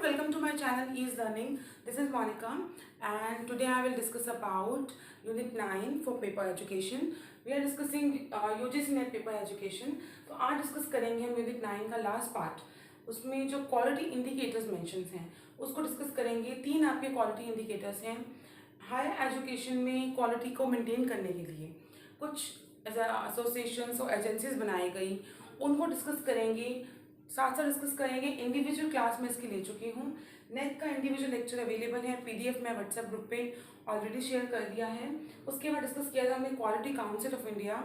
welcome to my channel Ease Learning. This is Monica and today I will discuss about Unit 9 for paper education. We are discussing UGC NET paper education. तो आज discuss करेंगे हम Unit 9 का last part. उसमें जो quality indicators mentions हैं उसको discuss करेंगे. 3 आपके क्वालिटी इंडिकेटर्स हैं. हायर एजुकेशन में क्वालिटी को मेंटेन करने के लिए कुछ एसोसिएशंस और एजेंसीज बनाई गई, उनको डिस्कस करेंगे. साथ साथ डिस्कस करेंगे. इंडिविजुअल क्लास में इसकी ले चुकी हूँ. नेट का इंडिविजुअल लेक्चर अवेलेबल है, पीडीएफ में व्हाट्सएप ग्रुप पे ऑलरेडी शेयर कर दिया है. उसके बाद डिस्कस किया था हमने quality council of India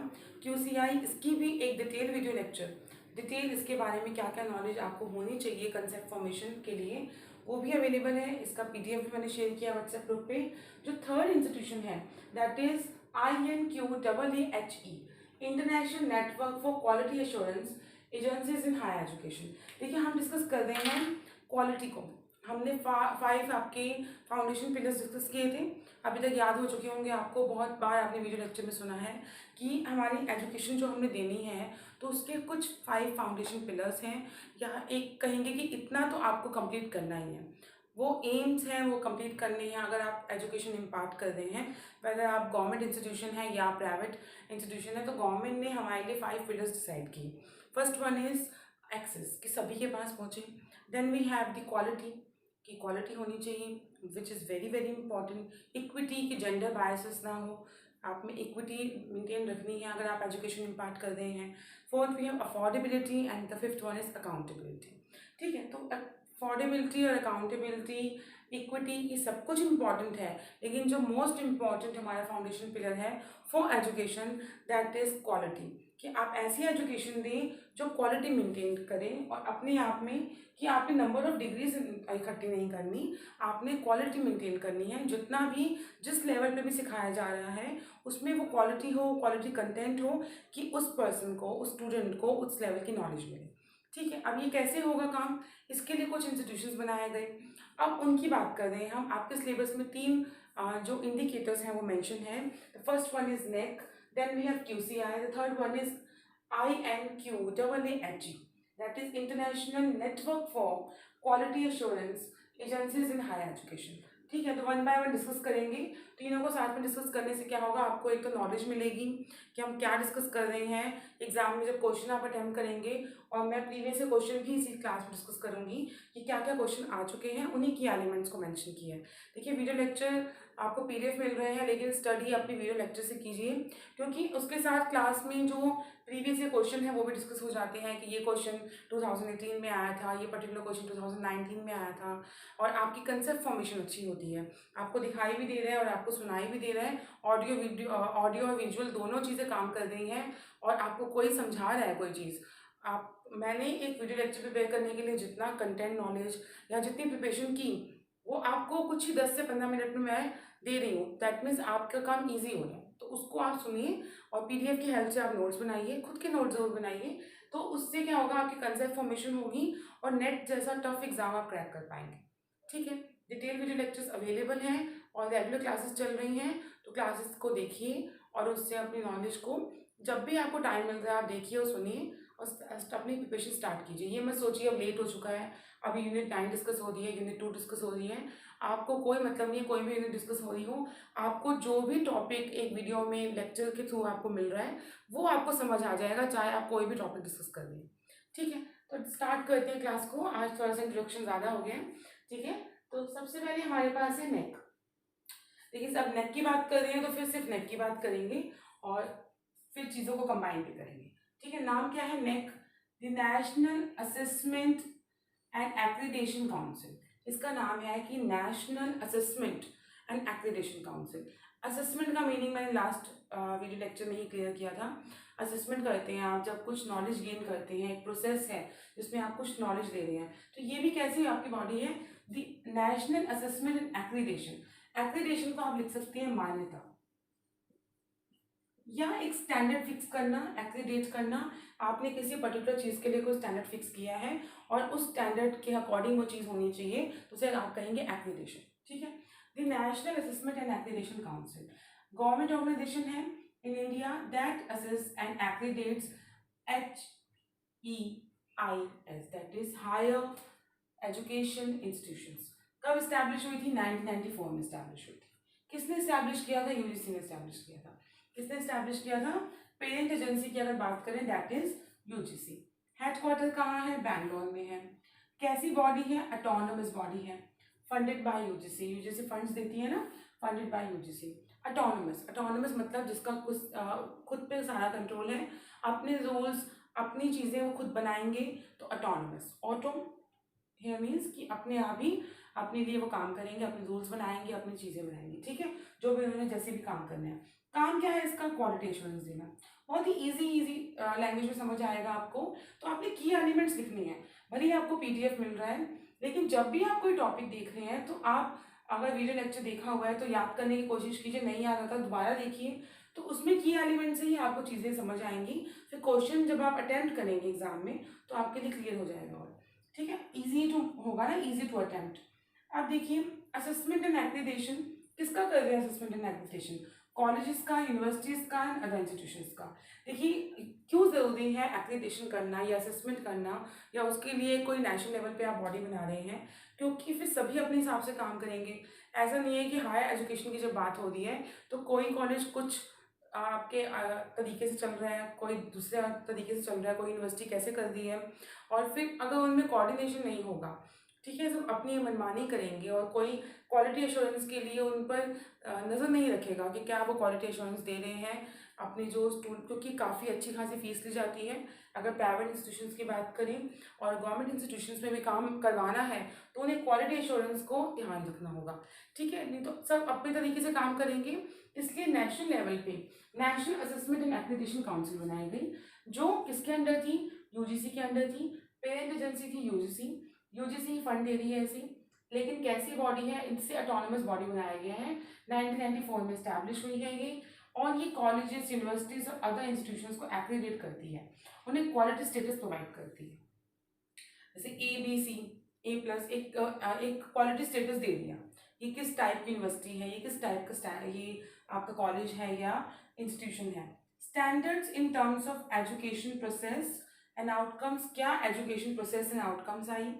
QCI, इसकी भी एक डिटेल वीडियो लेक्चर, डिटेल इसके बारे में क्या क्या नॉलेज आपको होनी चाहिए कंसेप्ट फॉर्मेशन के लिए, वो भी अवेलेबल है. इसका पीडीएफ भी मैंने शेयर किया व्हाट्सएप ग्रुप पे. जो थर्ड इंस्टीट्यूशन है that is INQEEHE, international network for quality assurance agencies in higher education. देखिए हम डिस्कस कर रहे हैं क्वालिटी को. हमने 5 आपके फाउंडेशन पिलर्स डिस्कस किए थे. अभी तक याद हो चुके होंगे आपको, बहुत बार आपने वीडियो लेक्चर में सुना है कि हमारी एजुकेशन जो हमने देनी है तो उसके कुछ 5 फाउंडेशन पिलर्स हैं. या एक कहेंगे कि इतना तो आपको कंप्लीट करना ही है. वो एम्स हैं, वो कंप्लीट करने हैं अगर आप एजुकेशन इम्पार्ट कर रहे हैं, वेदर आप गवर्नमेंट इंस्टीट्यूशन है या प्राइवेट इंस्टीट्यूशन है. तो गवर्नमेंट ने हमारे लिए 5 पिलर्स डिसाइड की. फर्स्ट वन इज एक्सेस, कि सभी के पास पहुँचे. Then we have the quality, की क्वालिटी होनी चाहिए which is very very important. Equity, की जेंडर बायसेस ना हो, आप में इक्विटी मेंटेन रखनी है अगर आप एजुकेशन इम्पार्ट कर रहे हैं. Fourth we have affordability and the fifth one is accountability. ठीक है, तो अफोर्डेबिलिटी और अकाउंटेबिलिटी, इक्विटी, ये सब कुछ इम्पॉर्टेंट है, लेकिन जो मोस्ट इम्पॉर्टेंट हमारा फाउंडेशन पिलर है for education that is quality. कि आप ऐसी एजुकेशन दें जो क्वालिटी मेंटेन करें और अपने आप में कि आपने नंबर ऑफ डिग्रीज इकट्ठी नहीं करनी, आपने क्वालिटी मेंटेन करनी है. जितना भी जिस लेवल पे भी सिखाया जा रहा है उसमें वो क्वालिटी हो, क्वालिटी कंटेंट हो कि उस पर्सन को, उस स्टूडेंट को उस लेवल की नॉलेज मिले. ठीक है, अब ये कैसे होगा काम, इसके लिए कुछ इंस्टीट्यूशंस बनाए गए. अब उनकी बात कर रहे हैं हम. आपके सिलेबस में 3 जो इंडिकेटर्स हैं वो मेंशन है. The first one is neck, then we have QCI, the third one is INQEEHE, that is International Network for Quality Assurance Agencies in Higher Education. ठीक है, तो वन बाय वन डिस्कस करेंगे. तीनों को साथ में डिस्कस करने से क्या होगा, आपको एक तो नॉलेज मिलेगी कि हम क्या डिस्कस कर रहे हैं. एग्जाम में जब क्वेश्चन आप अटेम्प्ट करेंगे, और मैं प्रीवियस से क्वेश्चन भी इसी क्लास में डिस्कस करूंगी कि क्या क्या क्वेश्चन आ चुके हैं, उन्हीं की एलिमेंट्स को मेंशन किया है. देखिए वीडियो लेक्चर आपको पीडीएफ मिल रहे हैं, लेकिन स्टडी अपनी वीडियो लेक्चर से कीजिए, क्योंकि उसके साथ क्लास में जो प्रीवियस ये क्वेश्चन है वो भी डिस्कस हो जाते हैं कि ये क्वेश्चन 2018 में आया था, ये पर्टिकुलर क्वेश्चन 2019 में आया था. और आपकी कंसेप्ट फॉर्मेशन अच्छी होती है, आपको दिखाई भी दे रहा है और आपको सुनाई भी दे रहा है. ऑडियो और विजुअल दोनों चीज़ें काम कर रही हैं, और आपको कोई समझा रहा है कोई चीज़. मैंने एक वीडियो लेक्चर प्रिपेयर करने के लिए जितना कंटेंट नॉलेज या जितनी प्रिपरेशन की, वो आपको कुछ ही 10 से 15 मिनट में मैं दे रही हूँ. दैट मीन्स आपका काम ईजी हो जाए. तो उसको आप सुनिए और पीडीएफ की हेल्प से आप नोट्स बनाइए, खुद के नोट्स जरूर बनाइए. तो उससे क्या होगा, आपकी कंसेप्ट फॉर्मेशन होगी और नेट जैसा टफ एग्जाम आप क्रैक कर पाएंगे. ठीक है, डिटेल वीडियो लेक्चर्स अवेलेबल हैं और रेगुलर क्लासेस चल रही हैं, तो क्लासेस को देखिए और उससे अपनी नॉलेज को जब भी आपको टाइम मिल रहा है आप देखिए और सुनिए और अपनी प्रिपरेशन स्टार्ट कीजिए. ये मत सोचिए अब लेट हो चुका है, अभी यूनिट 9 डिस्कस हो रही है, यूनिट 2 डिस्कस हो रही है. आपको कोई मतलब नहीं है कोई भी यूनिट डिस्कस हो रही हो, आपको जो भी टॉपिक एक वीडियो में लेक्चर के थ्रू आपको मिल रहा है वो आपको समझ आ जाएगा, चाहे आप कोई भी टॉपिक डिस्कस कर रहे हैं. ठीक है, तो स्टार्ट करते हैं क्लास को. आज थोड़ा सा इंट्रोडक्शन ज़्यादा हो गया. ठीक है, तो सबसे पहले हमारे पास है नेक. देखिए सब नेक की बात कर रहे हैं तो फिर सिर्फ नेक की बात करेंगे और फिर चीज़ों को कंबाइन भी करेंगे. ठीक है, नाम क्या है NAAC, the national assessment and accreditation council. इसका नाम है कि national assessment and accreditation council. Assessment का मीनिंग मैंने लास्ट वीडियो लेक्चर में ही क्लियर किया था. असेसमेंट करते हैं आप जब कुछ नॉलेज गेन करते हैं, एक प्रोसेस है जिसमें आप कुछ नॉलेज ले रहे हैं. तो ये भी कैसी आपकी बॉडी है, the national assessment and accreditation. Accreditation को आप लिख सकते हैं मान्यता या एक स्टैंडर्ड फिक्स करना, एक्रीडेट करना. आपने किसी पर्टिकुलर चीज़ के लिए कोई स्टैंडर्ड फिक्स किया है और उस स्टैंडर्ड के अकॉर्डिंग वो चीज़ होनी चाहिए, तो उसे आप कहेंगे एक्रीडेशन. ठीक है, the national assessment and accreditation council government organization है in India that assess and accredits HEIS, that is higher education institutions कब इस्टेब्लिश हुई थी? 1994 में इस्टेब्लिश हुई थी। किसने इस्टेब्लिश किया था? यूजीसी ने इस्टेब्लिश किया था। किसने इस्टेब्लिश किया था? पेरेंट एजेंसी की अगर बात करें दैट इज यूजीसी। हेडक्वार्टर कहाँ है? बैंगलोर में है। कैसी बॉडी है? ऑटोनोमस बॉडी है, funded by UGC. UGC funds देती है ना, funded by UGC. Autonomous, autonomous मतलब जिसका खुद पे सारा कंट्रोल है, अपने रूल्स अपनी चीज़ें वो खुद बनाएंगे, तो ऑटोनोमस। ऑटो हियर मीन्स कि अपने आप ही अपने लिए वो काम करेंगे, अपने रूल्स बनाएंगे, अपनी चीज़ें बनाएंगे, ठीक है, जो भी उन्होंने जैसे भी काम करने हैं। काम क्या है इसका? क्वालिटी एश्योरेंस देना। बहुत ही इजी लैंग्वेज में समझ आएगा आपको। तो आपने की एलिमेंट्स लिखनी है, भले ही आपको पीडीएफ मिल रहा है, लेकिन जब भी आप कोई टॉपिक देख रहे हैं तो आप अगर वीडियो लेक्चर देखा हुआ है तो याद करने की कोशिश कीजिए, नहीं याद आता दोबारा देखिए, तो उसमें की एलिमेंट से ही आपको चीज़ें समझ आएंगी। फिर क्वेश्चन जब आप अटेम्प्ट करेंगे एग्जाम में तो आपके लिए क्लियर हो जाएगा। और ठीक है, इजी टू होगा ना, इजी टू अटेम्प्ट। अब देखिए असेसमेंट एंड एक्रीडिटेशन किसका कर रहे हैं? असेसमेंट एंड एक्रीडिटेशन कॉलेजेस का, यूनिवर्सिटीज का एंड अदर इंस्टीट्यूशंस का। देखिए क्यों ज़रूरी है एक्रीडिटेशन करना या असेसमेंट करना, या उसके लिए कोई नेशनल लेवल पे आप बॉडी बना रहे हैं, क्योंकि फिर सभी अपने हिसाब से काम करेंगे। ऐसा नहीं है कि हायर एजुकेशन की जब बात हो रही है तो कोई कॉलेज कुछ आपके तरीके से चल रहा है, कोई दूसरे तरीके से चल रहा है, कोई यूनिवर्सिटी कैसे कर रही है, और फिर अगर उनमें कोऑर्डिनेशन नहीं होगा, ठीक है, सब अपनी मनमानी करेंगे और कोई क्वालिटी एश्योरेंस के लिए उन पर नज़र नहीं रखेगा कि क्या वो क्वालिटी एश्योरेंस दे रहे हैं अपनी जो स्टूडेंट, क्योंकि काफ़ी अच्छी खासी फीस ली जाती है अगर प्राइवेट इंस्टीट्यूशंस की बात करें, और गवर्नमेंट इंस्टीट्यूशंस में भी काम करवाना है तो उन्हें क्वालिटी एश्योरेंस को ध्यान रखना होगा, ठीक है, नहीं तो सब अपने तरीके से काम करेंगे। इसलिए नेशनल लेवल पे national assessment and accreditation council बनाई गई, जो किसके अंडर थी? यूजीसी के अंडर थी। पेरेंट एजेंसी थी यूजीसी, यूजीसी फंड दे रही है ऐसी, लेकिन कैसी बॉडी है? इससे ऑटोनोमस बॉडी बनाया गया है, 1994 में स्टैब्लिश हुई है ये, और ये कॉलेजेस, यूनिवर्सिटीज और अदर इंस्टीट्यूशंस को एक्रीडिट करती है, उन्हें क्वालिटी स्टेटस प्रोवाइड करती है। जैसे A B C, A plus, एक क्वालिटी स्टेटस दे दिया, ये किस टाइप की यूनिवर्सिटी है, ये किस टाइप का ये आपका कॉलेज है या इंस्टीट्यूशन है। Standards in terms of education process and outcomes, क्या एजुकेशन प्रोसेस एंड आउटकम्स आई,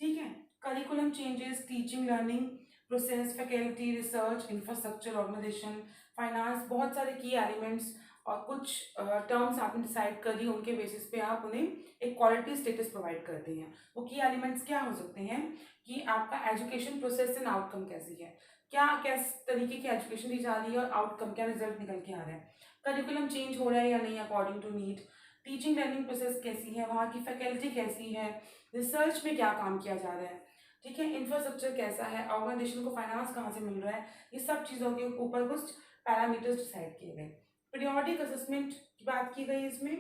ठीक है। Curriculum changes, teaching learning process, faculty, research, infrastructure, organisation, finance, बहुत सारे की एलिमेंट्स और कुछ टर्म्स आपने डिसाइड कर दी, उनके बेसिस पे आप उन्हें एक क्वालिटी स्टेटस प्रोवाइड करते हैं। वो की एलिमेंट्स क्या हो सकते हैं कि आपका एजुकेशन प्रोसेस एंड आउटकम कैसी है, क्या किस तरीके की एजुकेशन दी जा रही है और आउटकम क्या रिजल्ट निकल के आ रहा है, करिकुलम चेंज हो रहा है या नहीं according to need, teaching learning process कैसी है, वहाँ की फैकल्टी कैसी है, रिसर्च में क्या काम किया जा रहा है, ठीक है, इंफ्रास्ट्रक्चर कैसा है, ऑर्गेनाइजेशन को फाइनेंस कहाँ से मिल रहा है, ये सब चीज़ों के ऊपर कुछ पैरामीटर्स डिसाइड किए गए। पीरियोडिक असेसमेंट की बात की गई इसमें।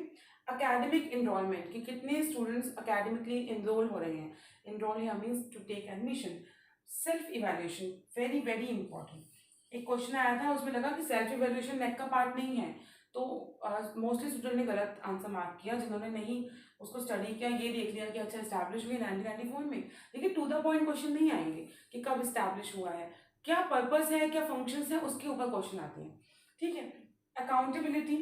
अकेडमिक इनरोलमेंट कि कितने स्टूडेंट्स अकेडमिकली इनरोल हो रहे हैं, इनरोल या means to take admission. Self evaluation, very very important, एक क्वेश्चन आया था उसमें लगा कि सेल्फ इवैल्यूएशन नेक का पार्ट नहीं है, तो मोस्टली स्टूडेंट ने गलत आंसर मार्क किया, जिन्होंने नहीं उसको स्टडी किया, ये देख लिया कि अच्छा इस्टेब्लिश हुई 1994 में, लेकिन टू द पॉइंट क्वेश्चन नहीं आएंगे कि कब इस्टेब्लिश हुआ है, क्या पर्पस है, क्या फंक्शंस है, उसके ऊपर क्वेश्चन आते हैं, ठीक है। Accountability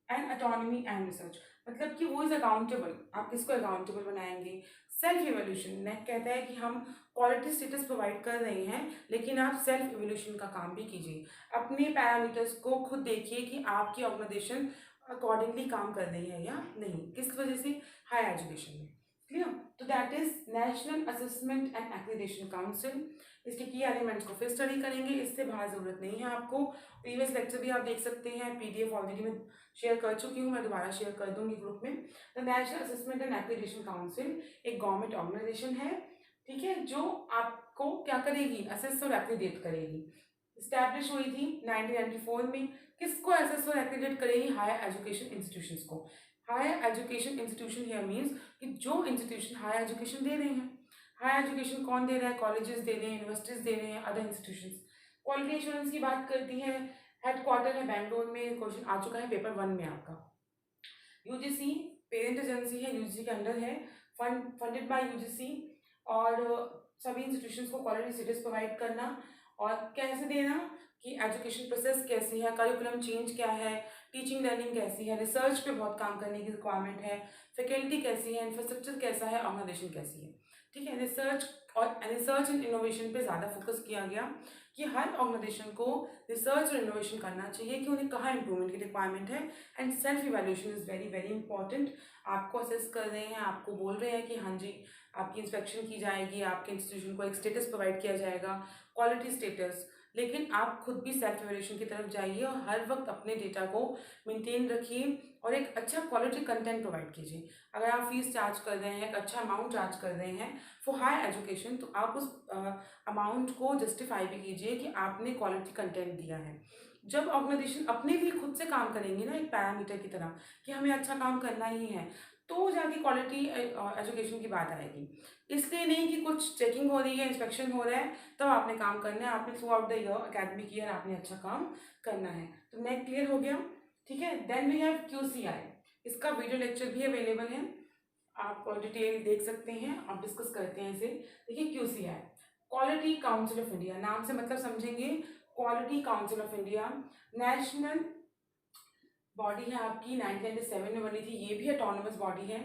and autonomy and research, मतलब कि वो इज अकाउंटेबल, आप किसको अकाउंटेबल बनाएंगे। सेल्फ इवोल्यूशन, नेक कहता है कि हम क्वालिटी स्टेटस प्रोवाइड कर रहे हैं, लेकिन आप सेल्फ इवोल्यूशन का काम भी कीजिए, अपने पैरामीटर्स को खुद देखिए कि आपकी ऑर्गेनाइजेशन अकॉर्डिंगली काम कर रही है या नहीं, किस वजह से, हायर एजुकेशन में, क्लियर। तो that is national assessment and accreditation council. इसके की एलिमेंट्स को फिर स्टडी करेंगे, इससे बाहर जरूरत नहीं है आपको, प्रीवियस लेक्चर भी आप देख सकते हैं, पीडीएफ ऑलरेडी मैं शेयर कर चुकी हूँ, मैं दोबारा शेयर कर दूंगी ग्रुप में। The national assessment and accreditation council एक गवर्नमेंट ऑर्गेनाइजेशन है, ठीक है, जो आपको क्या करेगी, असेस और एक्रीडिट करेगी। स्टैब्लिश हुई थी 1994 में, किसको असेस और एक्रीडिट करेगी, हायर एजुकेशन इंस्टीट्यूशंस को। Higher education institution here means कि जो इंस्टीट्यूशन हायर एजुकेशन दे रहे हैं, हायर एजुकेशन कौन दे रहा है, कॉलेजेस दे रहे हैं, यूनिवर्सिटीज दे रहे हैं, अदर इंस्टीट्यूशंस। क्वालिटी एश्योरेंस की बात करती है, हेडक्वार्टर है बैंगलोर में, क्वेश्चन आ चुका है पेपर 1 में आपका। यूजीसी पेरेंट एजेंसी है, यूजीसी के अंडर है, फंडेड बाय यूजीसी, और सभी इंस्टीट्यूशंस को क्वालिटी स्टेटस प्रोवाइड करना, और कैसे देना कि एजुकेशन प्रोसेस कैसी है, करिकुलम चेंज क्या है, टीचिंग लर्निंग कैसी है, रिसर्च पे बहुत काम करने की रिक्वायरमेंट है, फैकल्टी कैसी है, इंफ्रास्ट्रक्चर कैसा है, ऑर्गेनाइजेशन कैसी है, ठीक है। रिसर्च एंड इनोवेशन पे ज़्यादा फोकस किया गया कि हर ऑर्गेनाइजेशन को रिसर्च और इनोवेशन करना चाहिए कि उन्हें कहाँ इंप्रूवमेंट की रिक्वायरमेंट है। And self evaluation is very very important. आपको असेस कर रहे हैं, आपको बोल रहे हैं कि हाँ जी आपकी इंस्पेक्शन की जाएगी, आपके इंस्टीट्यूशन को एक स्टेटस प्रोवाइड किया जाएगा, क्वालिटी स्टेटस, लेकिन आप खुद भी सेल्फ इवैल्यूएशन की तरफ जाइए और हर वक्त अपने डेटा को मेंटेन रखिए और एक अच्छा क्वालिटी कंटेंट प्रोवाइड कीजिए। अगर आप फीस चार्ज कर रहे हैं, एक अच्छा अमाउंट चार्ज कर रहे हैं फॉर हाई एजुकेशन, तो आप उस अमाउंट को जस्टिफाई भी कीजिए कि आपने क्वालिटी कंटेंट दिया है। जब ऑर्गेनाइजेशन अपने लिए खुद से काम करेंगे ना एक पैरामीटर की तरह कि हमें अच्छा काम करना ही है, तो जाके क्वालिटी एजुकेशन की बात आएगी। इसलिए नहीं कि कुछ चेकिंग हो रही है, इंस्पेक्शन हो रहा है तब आपने काम करना है। आपने through out the year academic year आपने अच्छा काम करना है। तो नेक्स्ट क्लियर हो गया, ठीक है। Then we have QCI। इसका वीडियो लेक्चर भी अवेलेबल है, आप डिटेल देख सकते हैं, आप डिस्कस करते हैं इसे। देखिए QCI quality council of India, नाम से मतलब समझेंगे, quality council of India national body है आपकी, 1997 में बनी थी। ये भी ऑटोनोमस बॉडी है।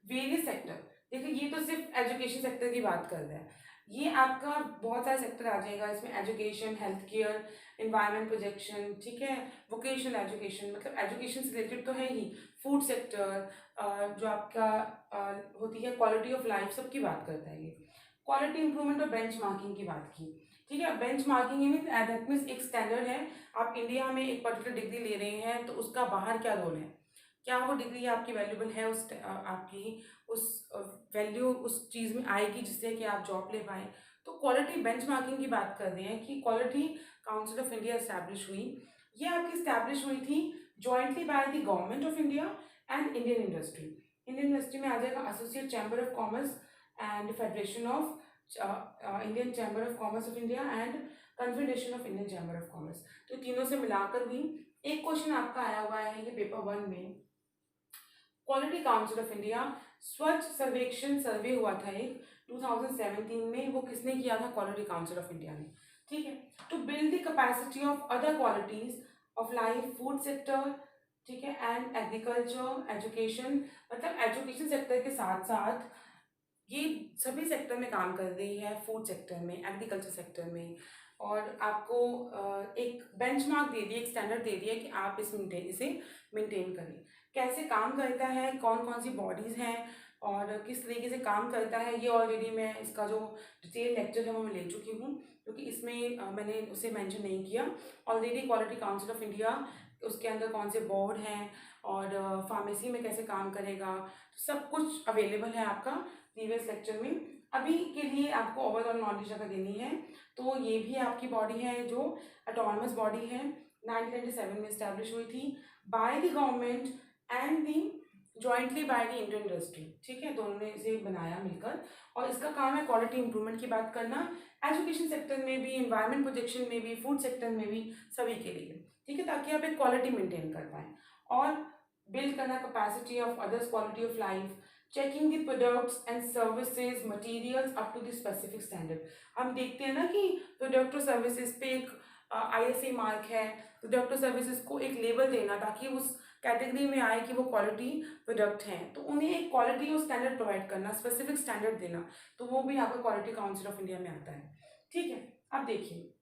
वेरियस सेक्टर, देखिए ये तो सिर्फ एजुकेशन सेक्टर की बात कर रहा है, ये आपका बहुत सारे सेक्टर आ जाएगा इसमें, education, health care, environment projection, ठीक है, वोकेशनल एजुकेशन, मतलब एजुकेशन से रिलेटेड तो है ही, फूड सेक्टर, जो आपका होती है क्वालिटी ऑफ लाइफ, सबकी बात करता है ये। क्वालिटी इंप्रूवमेंट और बेंच मार्किंग की बात की, ठीक है। बेंच मार्किंग दैट मीन्स एक स्टैंडर्ड है, आप इंडिया में एक पर्टिकुलर डिग्री ले रहे हैं तो उसका बाहर क्या रोल है, क्या वो डिग्री आपकी वैल्यूबल है, आपकी उस वैल्यू उस चीज़ में आएगी जिससे कि आप जॉब ले पाए। तो क्वालिटी बेंचमार्किंग की बात कर रहे हैं कि quality council of India establish हुई। ये आपकी एस्टैब्लिश हुई थी jointly by the government of India and Indian industry. Indian industry में आ जाएगा associate chamber of commerce and federation of Indian chamber of commerce of India and confederation of Indian chamber of commerce. तो तीनों से मिलाकर भी एक question आपका आया हुआ है ये पेपर 1 में, क्वालिटी काउंसिल ऑफ इंडिया स्वच्छ सर्वेक्षण सर्वे हुआ था एक 2017 में, वो किसने किया था, क्वालिटी काउंसिल ऑफ इंडिया ने, ठीक है। To build the capacity of other qualities of life, food sector, ठीक है, एंड एग्रीकल्चर, एजुकेशन, मतलब एजुकेशन सेक्टर के साथ साथ ये सभी सेक्टर में काम कर रही है, फूड सेक्टर में, एग्रीकल्चर सेक्टर में, और आपको एक बेंचमार्क दे दिया, एक स्टैंडर्ड दे दिया कि आप इसे मेंटेन करें। कैसे काम करता है, कौन कौन सी बॉडीज़ हैं और किस तरीके से काम करता है, ये ऑलरेडी मैं इसका जो डिटेल लेक्चर है वो मैं ले चुकी हूँ, क्योंकि इसमें मैंने उसे मेंशन नहीं किया already. Quality council of India, उसके अंदर कौन से बोर्ड हैं और फार्मेसी में कैसे काम करेगा, सब कुछ अवेलेबल है आपका प्रीवियस लेक्चर में। अभी के लिए आपको ओवरऑल नॉलेज अगर देनी है तो ये भी आपकी बॉडी है जो ऑटोनमस बॉडी है, 1997 में इस्टेब्लिश हुई थी by the government and the jointly by the Indian industry, ठीक है, दोनों ने इसे बनाया मिलकर। और इसका काम है क्वालिटी इंप्रूवमेंट की बात करना, एजुकेशन सेक्टर में भी, एनवायरमेंट प्रोटेक्शन में भी, फूड सेक्टर में भी, सभी के लिए, ठीक है, ताकि आप एक क्वालिटी मेंटेन कर पाएँ। और बिल्ड करना capacity of others quality of life, checking the products and services materials up to the specific standard. हम देखते हैं ना कि प्रोडक्ट और सर्विसेज पे एक ISA मार्क है, प्रोडक्ट और सर्विसेज को एक लेबल देना ताकि उस कैटेगरी में आए कि वो क्वालिटी प्रोडक्ट हैं, तो उन्हें एक क्वालिटी और स्टैंडर्ड प्रोवाइड करना, स्पेसिफिक स्टैंडर्ड देना, तो वो भी आपका क्वालिटी काउंसिल ऑफ इंडिया में आता है, ठीक है। अब देखिए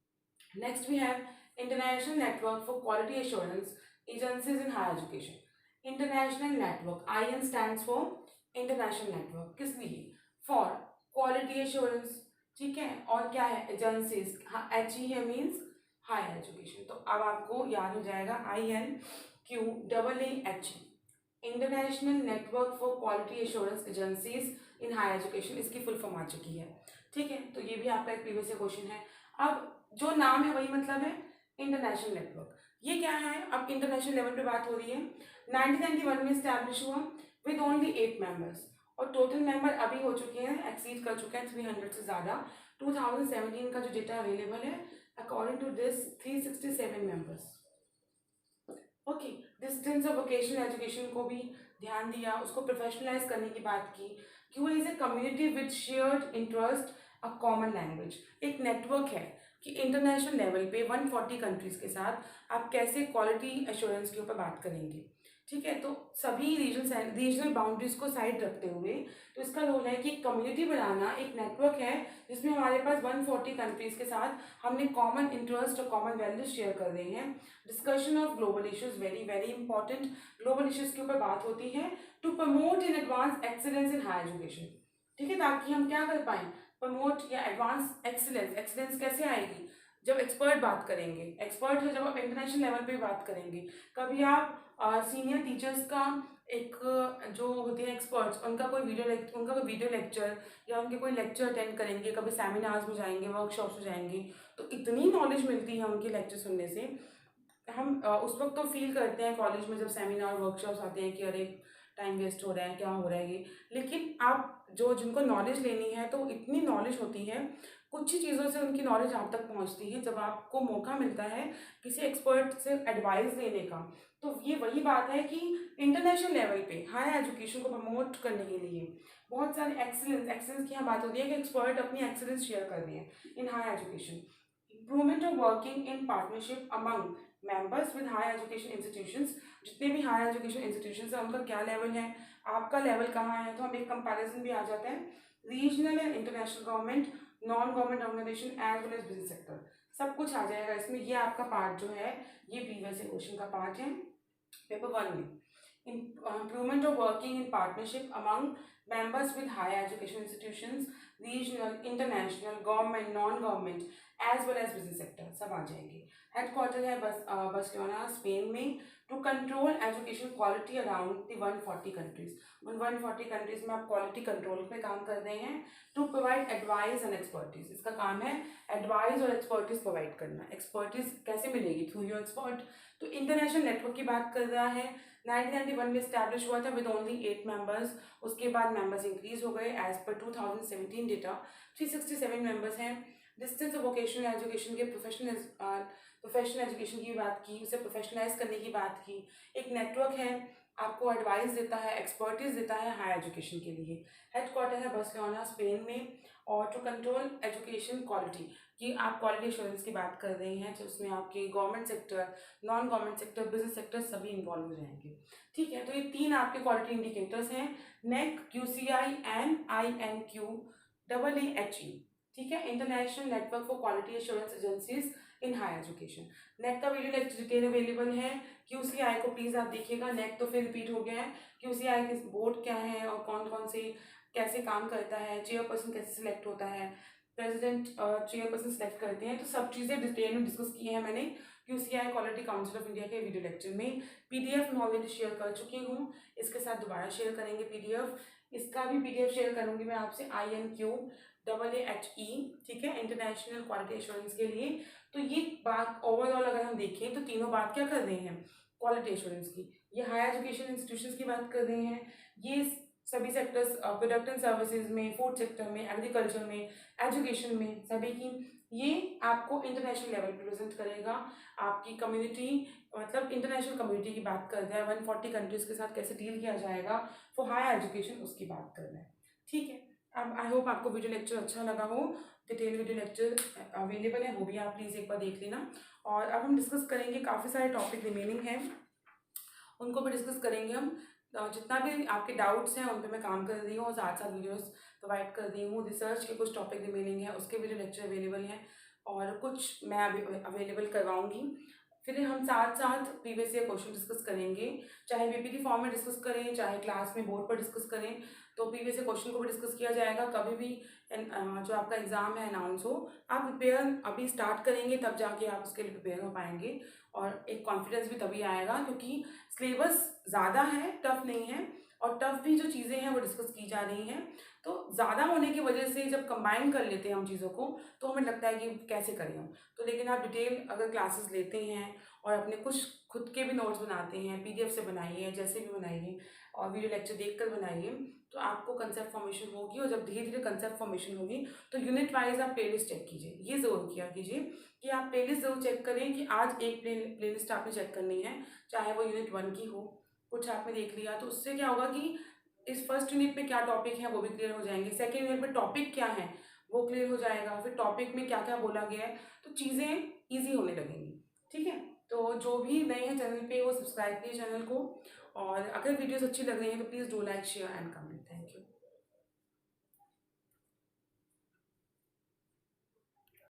next we have international network for quality assurance agencies in higher education. International network, IN stands for international network, किस लिए, फॉर क्वालिटी एश्योरेंस, ठीक है, और क्या है, एजेंसीज, हाँ HE है मीन्स हायर एजुकेशन। तो अब आपको याद हो जाएगा INQAAHE, international network for quality assurance agencies in higher education, इसकी फुल फॉर्म आ चुकी है, ठीक है। तो ये भी आपका एक प्रीवियस क्वेश्चन है। अब जो नाम है वही मतलब है, इंटरनेशनल नेटवर्क, ये क्या है, अब इंटरनेशनल लेवल पे बात हो रही है। 1991 में स्टैब्लिश हुआ विद ओनली 8 मेंबर्स, और टोटल मेंबर अभी हो चुके हैं, एक्सीड कर चुके हैं 300 से ज़्यादा। 2017 का जो डेटा अवेलेबल है according to this 367 members, okay. Distance of vocational education को भी ध्यान दिया, उसको प्रोफेशनलाइज करने की बात की। क्यों, is a community with shared interest, a common language, एक नेटवर्क है कि इंटरनेशनल लेवल पे 140 कंट्रीज के साथ आप कैसे क्वालिटी एश्योरेंस के ऊपर बात करेंगे, ठीक है। तो सभी रीजनल बाउंड्रीज को साइड रखते हुए, तो इसका रोल है कि एक कम्युनिटी बनाना, एक नेटवर्क है जिसमें हमारे पास 140 कंट्रीज के साथ हमने कॉमन इंटरेस्ट और कॉमन वैल्यूज शेयर कर रहे हैं। Discussion of global issues, very very important, global issues के ऊपर बात होती है to promote in advance excellence in higher education. ठीक है, ताकि हम क्या कर पाएँ, प्रमोट या एडवांस एक्सीलेंस। एक्सीलेंस कैसे आएगी, जब एक्सपर्ट बात करेंगे, एक्सपर्ट है जब आप इंटरनेशनल लेवल पे बात करेंगे। कभी आप सीनियर टीचर्स का एक जो होते हैं एक्सपर्ट्स, उनका कोई वीडियो लेक्चर या उनके कोई लेक्चर अटेंड करेंगे, कभी सेमिनार्स में जाएंगे, वर्कशॉप्स में जाएंगे, तो इतनी नॉलेज मिलती है उनके लेक्चर सुनने से। हम उस वक्त तो फील करते हैं कॉलेज में जब सेमिनार वर्कशॉप्स आते हैं कि अरे टाइम वेस्ट हो रहा है, क्या हो रहा है ये। लेकिन आप जिनको नॉलेज लेनी है, तो इतनी नॉलेज होती है, कुछ ही चीज़ों से उनकी नॉलेज आप तक पहुंचती है जब आपको मौका मिलता है किसी एक्सपर्ट से एडवाइस लेने का। तो ये वही बात है कि इंटरनेशनल लेवल पे हायर एजुकेशन को प्रमोट करने के लिए बहुत सारे एक्सेलेंस की यहाँ बात होती है कि एक्सपर्ट अपनी एक्सेलेंस शेयर कर रहे हैं in higher education. Improvement of working in partnership among members with higher education institutions. जितने भी हायर एजुकेशन इंस्टीट्यूशंस हैं उनका क्या लेवल है, आपका लेवल कहाँ है, तो हम एक कंपैरिजन भी आ जाता है। Regional and international government, non government organisation as well as business sector, सब कुछ आ जाएगा इसमें। ये आपका पार्ट जो है ये प्रीवियस क्वेश्चन का पार्ट है पेपर 1 में। Improvement of working in partnership among members with higher education institutions, regional, international, government, non-government, as well as business sector, सब आ जाएंगे। हेडक्वार्टर है बार्सिलोना स्पेन में। To control education quality around the 140 countries, उन 140 countries में आप quality control पे काम कर रहे हैं। To provide advice and expertise, इसका काम है एडवाइस और एक्सपर्टीज प्रोवाइड करना। एक्सपर्टीज कैसे मिलेगी, थ्रू योर एक्सपर्ट। तो इंटरनेशनल नेटवर्क की बात कर रहा है, 1991 में स्टैब्लिश हुआ था विद ओनली 8 मेंबर्स। उसके बाद मेंबर्स इंक्रीज हो गए एज पर 2017 डेटा 367 मेंबर्स हैं। डिस्टेंस ऑफ वोकेशनल एजुकेशन के प्रोफेशनल एजुकेशन की बात की, उसे प्रोफेशनलाइज करने की बात की। एक नेटवर्क है, आपको एडवाइस देता है, एक्सपर्टीज देता है हायर एजुकेशन के लिए। हेडक्वार्टर है बार्सिलोना स्पेन में। और टू कंट्रोल एजुकेशन क्वालिटी, कि आप क्वालिटी एश्योरेंस की बात कर रहे हैं, तो उसमें आपके government sector, non government sector, business sector सभी इन्वॉल्व हो जाएंगे। ठीक है, तो ये 3 आपके क्वालिटी इंडिकेटर्स हैं, नेक, QCI एंड INQAAHE। ठीक है, international network for quality assurance agencies in higher education. NAAC का वीडियो लेक्चर डिटेल अवेलेबल है। QCI को प्लीज़ आप देखिएगा, नेक तो फिर रिपीट हो गया है। QCI के बोर्ड क्या है और कौन कौन से कैसे काम करता है, चेयरपर्सन कैसे सिलेक्ट होता है, प्रेसिडेंट चेयरपर्सन सेलेक्ट करते हैं, तो सब चीज़ें डिटेल में डिस्कस की है मैंने QCI quality council of India के वीडियो लेक्चर में। PDF मैं ऑलरेडी शेयर कर चुकी हूँ, इसके साथ दोबारा शेयर करेंगे PDF। इसका भी PDF शेयर करूँगी मैं आपसे, INQAAHE। ठीक है, इंटरनेशनल क्वालिटी एश्योरेंस के लिए। तो ये बात ओवरऑल अगर हम देखें तो तीनों बात क्या कर रहे हैं, क्वालिटी एश्योरेंस की। ये हायर एजुकेशन इंस्टीट्यूशंस की बात कर रहे हैं, ये सभी सेक्टर्स, प्रोडक्ट एंड सर्विसेज में, फूड सेक्टर में, एग्रीकल्चर में, एजुकेशन में, सभी की। ये आपको इंटरनेशनल लेवल पे प्रेजेंट करेगा। आपकी कम्युनिटी, मतलब इंटरनेशनल कम्युनिटी की बात कर रहा है, 140 कंट्रीज के साथ कैसे डील किया जाएगा फॉर हायर एजुकेशन, उसकी बात कर रहा है। ठीक है, अब आई होप आपको वीडियो लेक्चर अच्छा लगा हो। डिटेल वीडियो लेक्चर अवेलेबल है, वो भी आप प्लीज़ एक बार देख लेना। और अब हम डिस्कस करेंगे, काफ़ी सारे टॉपिक रिमेनिंग हैं, उनको भी डिस्कस करेंगे हम। जितना भी आपके डाउट्स हैं उन पे मैं काम कर रही हूँ और साथ साथ वीडियोस प्रोवाइड कर रही हूँ। रिसर्च के कुछ टॉपिक रिमेनिंग है, उसके वीडियो लेक्चर अवेलेबल हैं और कुछ मैं अभी अवेलेबल करवाऊँगी। फिर हम साथ साथ प्रीवियस ईयर क्वेश्चन डिस्कस करेंगे, चाहे PPT फॉर्म में डिस्कस करें, चाहे क्लास में बोर्ड पर डिस्कस करें, तो प्रीवियस ईयर क्वेश्चन को भी डिस्कस किया जाएगा। कभी भी जो आपका एग्ज़ाम है अनाउंस हो, आप प्रिपेयर अभी स्टार्ट करेंगे तब जाके आप उसके लिए प्रिपेयर हो पाएंगे और एक कॉन्फिडेंस भी तभी आएगा, क्योंकि सिलेबस ज़्यादा है, टफ नहीं है, और टफ भी जो चीज़ें हैं वो डिस्कस की जा रही हैं। तो ज़्यादा होने की वजह से जब कंबाइन कर लेते हैं हम चीज़ों को, तो हमें लगता है कि कैसे करें हम। तो लेकिन आप डिटेल अगर क्लासेस लेते हैं और अपने कुछ खुद के भी नोट्स बनाते हैं, PDF से बनाइए, जैसे भी बनाइए, और वीडियो लेक्चर देखकर बनाइए, तो आपको कंसेप्ट फॉर्मेशन होगी। और जब धीरे धीरे कंसेप्ट फॉर्मेशन होगी तो यूनिट वाइज आप प्लेलिस्ट चेक कीजिए। ये ज़रूर किया कीजिए कि आप प्लेलिस्ट ज़रूर चेक करें कि आज एक प्लेलिस्ट आपने चेक करनी है, चाहे वो यूनिट 1 की हो। कुछ आपने देख लिया तो उससे क्या होगा कि इस फर्स्ट यूनिट में क्या टॉपिक है वो भी क्लियर हो जाएंगे, सेकेंड यूनिट में टॉपिक क्या है वो क्लियर हो जाएगा, फिर टॉपिक में क्या क्या बोला गया है, तो चीज़ें ईजी होने लगेंगी। ठीक है, तो जो भी नए हैं चैनल पे वो सब्सक्राइब कीजिए चैनल को, और अगर वीडियोस अच्छी लग रही हैं तो please do like share and comment. Thank you.